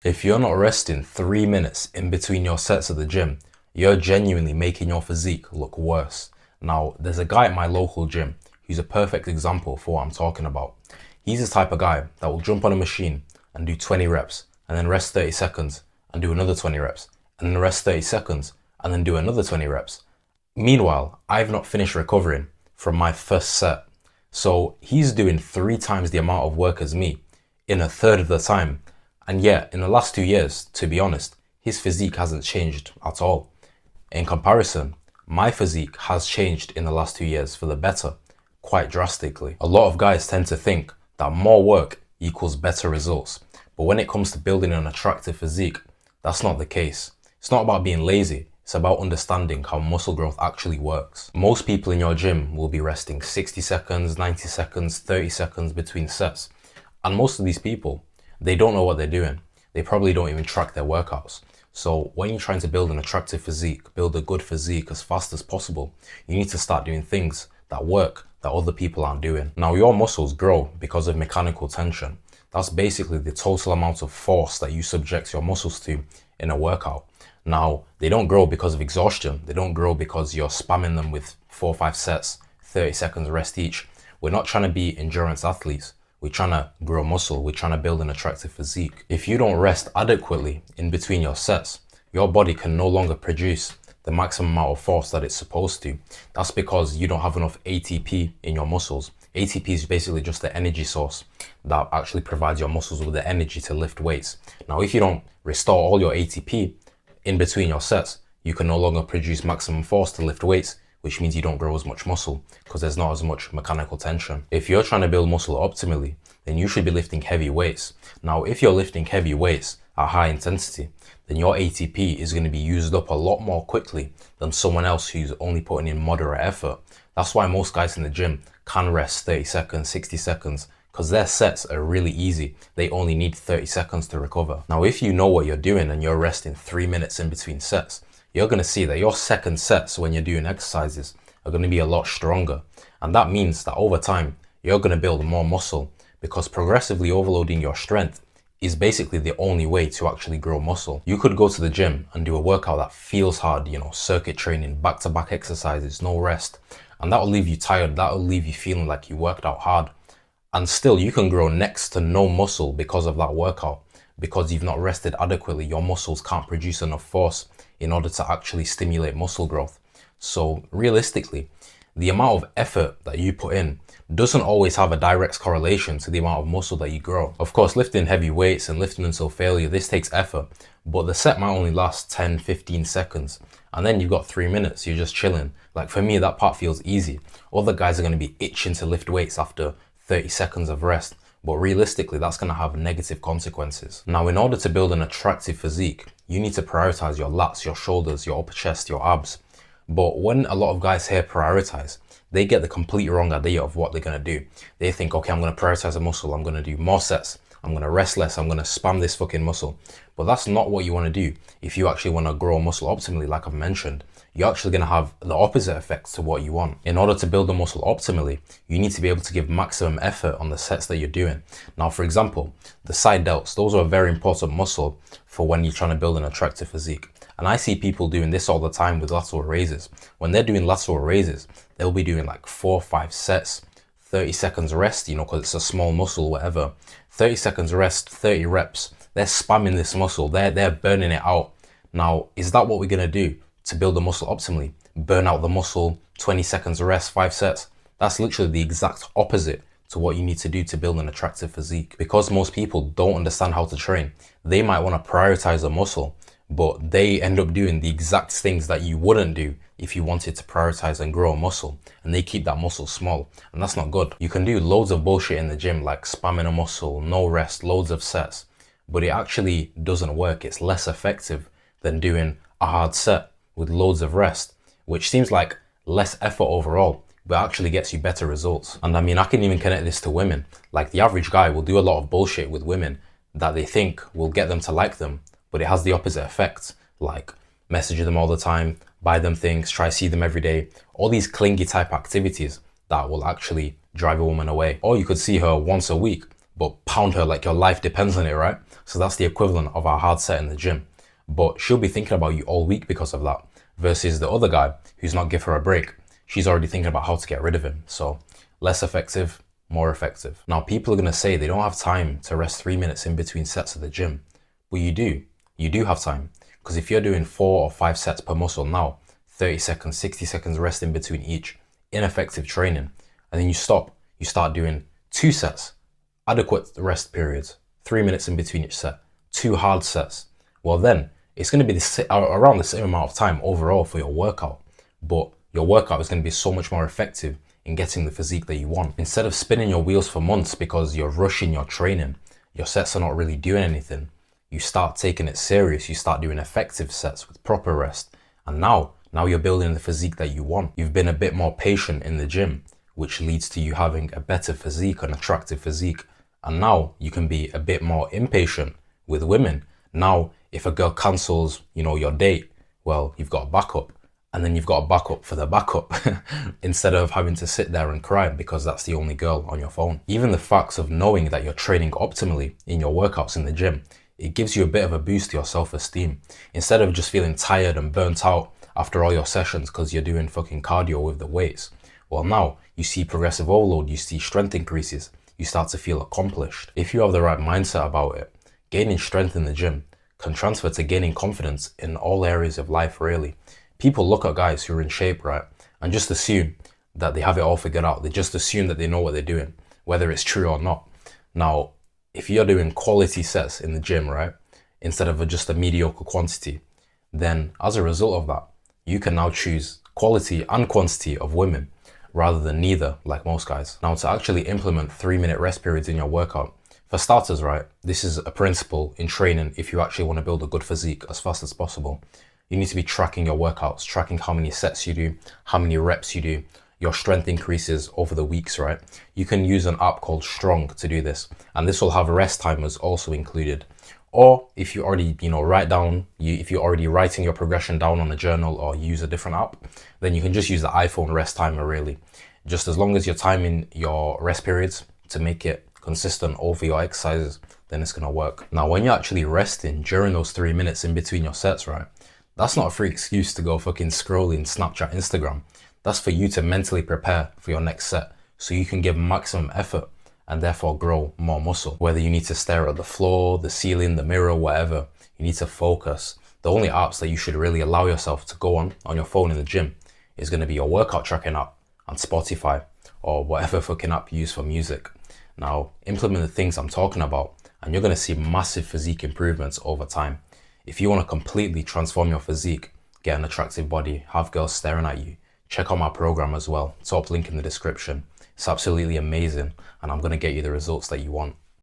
If you're not resting 3 minutes in between your sets at the gym, you're genuinely making your physique look worse. Now, there's a guy at my local gym who's a perfect example for what I'm talking about. He's the type of guy that will jump on a machine and do 20 reps and then rest 30 seconds and do another 20 reps and then rest 30 seconds and then do another 20 reps. Meanwhile, I've not finished recovering from my first set. So he's doing 3 times the amount of work as me in a third of the time. And yet, in the last 2 years, to be honest, his physique hasn't changed at all. In comparison, my physique has changed in the last 2 years for the better, quite drastically. A lot of guys tend to think that more work equals better results. But when it comes to building an attractive physique, that's not the case. It's not about being lazy. It's about understanding how muscle growth actually works. Most people in your gym will be resting 60 seconds, 90 seconds, 30 seconds between sets. And most of these people, they don't know what they're doing. They probably don't even track their workouts. So when you're trying to build an attractive physique, build a good physique as fast as possible, you need to start doing things that work that other people aren't doing. Now, your muscles grow because of mechanical tension. That's basically the total amount of force that you subject your muscles to in a workout. Now, they don't grow because of exhaustion. They don't grow because you're spamming them with 4 or 5 sets, 30 seconds rest each. We're not trying to be endurance athletes. We're trying to grow muscle. We're trying to build an attractive physique. If you don't rest adequately in between your sets, your body can no longer produce the maximum amount of force that it's supposed to. That's because you don't have enough ATP in your muscles. ATP is basically just the energy source that actually provides your muscles with the energy to lift weights. Now, if you don't restore all your ATP in between your sets, you can no longer produce maximum force to lift weights, which means you don't grow as much muscle because there's not as much mechanical tension. If you're trying to build muscle optimally, then you should be lifting heavy weights. Now, if you're lifting heavy weights at high intensity, then your ATP is going to be used up a lot more quickly than someone else who's only putting in moderate effort. That's why most guys in the gym can rest 30 seconds, 60 seconds, because their sets are really easy. They only need 30 seconds to recover. Now, if you know what you're doing and you're resting 3 minutes in between sets, you're going to see that your second sets when you're doing exercises are going to be a lot stronger. And that means that over time, you're going to build more muscle because progressively overloading your strength is basically the only way to actually grow muscle. You could go to the gym and do a workout that feels hard, circuit training, back-to-back exercises, no rest. And that will leave you tired. That will leave you feeling like you worked out hard. And still, you can grow next to no muscle because of that workout. Because you've not rested adequately, your muscles can't produce enough force in order to actually stimulate muscle growth. So realistically, the amount of effort that you put in doesn't always have a direct correlation to the amount of muscle that you grow. Of course, lifting heavy weights and lifting until failure, this takes effort, but the set might only last 10, 15 seconds. And then you've got 3 minutes, you're just chilling. Like for me, that part feels easy. Other guys are going to be itching to lift weights after 30 seconds of rest. But realistically, that's going to have negative consequences. Now, in order to build an attractive physique, you need to prioritize your lats, your shoulders, your upper chest, your abs. But when a lot of guys here prioritize, they get the complete wrong idea of what they're going to do. They think, okay, I'm going to prioritize a muscle. I'm going to do more sets. I'm going to rest less. I'm going to spam this fucking muscle. But that's not what you want to do if you actually want to grow muscle optimally, like I've mentioned. You're actually going to have the opposite effects to what you want. In order to build the muscle optimally, you need to be able to give maximum effort on the sets that you're doing. Now, for example, the side delts, those are a very important muscle for when you're trying to build an attractive physique. And I see people doing this all the time with lateral raises. When they're doing lateral raises, they'll be doing like 4 or 5 sets, 30 seconds rest, because it's a small muscle, whatever. 30 seconds rest, 30 reps. They're spamming this muscle. They're burning it out. Now, is that what we're going to do to build the muscle optimally? Burn out the muscle, 20 seconds rest, 5 sets? That's literally the exact opposite to what you need to do to build an attractive physique. Because most people don't understand how to train, they might want to prioritize a muscle, but they end up doing the exact things that you wouldn't do if you wanted to prioritize and grow a muscle, and they keep that muscle small, and that's not good. You can do loads of bullshit in the gym, like spamming a muscle, no rest, loads of sets, but it actually doesn't work. It's less effective than doing a hard set with loads of rest, which seems like less effort overall, but actually gets you better results. And I mean, I can even connect this to women. Like the average guy will do a lot of bullshit with women that they think will get them to like them, but it has the opposite effect, like message them all the time, buy them things, try to see them every day, all these clingy type activities that will actually drive a woman away. Or you could see her once a week, but pound her like your life depends on it, right? So that's the equivalent of our hard set in the gym. But she'll be thinking about you all week because of that, versus the other guy who's not give her a break. She's already thinking about how to get rid of him. So less effective, more effective. Now, people are going to say they don't have time to rest 3 minutes in between sets at the gym. But you do. You do have time. Because if you're doing 4 or 5 sets per muscle now, 30 seconds, 60 seconds rest in between each, ineffective training. And then you stop. You start doing 2 sets, adequate rest periods, 3 minutes in between each set, 2 hard sets. Well, then it's going to be around the same amount of time overall for your workout. But your workout is going to be so much more effective in getting the physique that you want. Instead of spinning your wheels for months because you're rushing your training, your sets are not really doing anything, you start taking it serious, you start doing effective sets with proper rest. And now you're building the physique that you want. You've been a bit more patient in the gym, which leads to you having a better physique, an attractive physique. And now you can be a bit more impatient with women. Now, if a girl cancels, your date, well, you've got a backup. And then you've got a backup for the backup instead of having to sit there and cry because that's the only girl on your phone. Even the facts of knowing that you're training optimally in your workouts in the gym, it gives you a bit of a boost to your self-esteem. Instead of just feeling tired and burnt out after all your sessions because you're doing fucking cardio with the weights, well, now you see progressive overload, you see strength increases, you start to feel accomplished. If you have the right mindset about it, gaining strength in the gym can transfer to gaining confidence in all areas of life, really. People look at guys who are in shape, right, and just assume that they have it all figured out. They just assume that they know what they're doing, whether it's true or not. Now, if you're doing quality sets in the gym, right, instead of just a mediocre quantity, then as a result of that, you can now choose quality and quantity of women rather than neither, like most guys. Now, to actually implement 3-minute rest periods in your workout, for starters, right, this is a principle in training if you actually want to build a good physique as fast as possible. You need to be tracking your workouts, tracking how many sets you do, how many reps you do, your strength increases over the weeks, right? You can use an app called Strong to do this, and this will have rest timers also included. Or if you already, if you're already writing your progression down on a journal or use a different app, then you can just use the iPhone rest timer, really. Just as long as you're timing your rest periods to make it consistent over your exercises, then it's gonna work. Now, when you're actually resting during those 3 minutes in between your sets, right? That's not a free excuse to go fucking scrolling Snapchat, Instagram. That's for you to mentally prepare for your next set so you can give maximum effort and therefore grow more muscle. Whether you need to stare at the floor, the ceiling, the mirror, whatever, you need to focus. The only apps that you should really allow yourself to go on your phone in the gym is going to be your workout tracking app and Spotify or whatever fucking app you use for music. Now, implement the things I'm talking about and you're going to see massive physique improvements over time. If you want to completely transform your physique, get an attractive body, have girls staring at you, check out my program as well. Top link in the description. It's absolutely amazing and I'm going to get you the results that you want.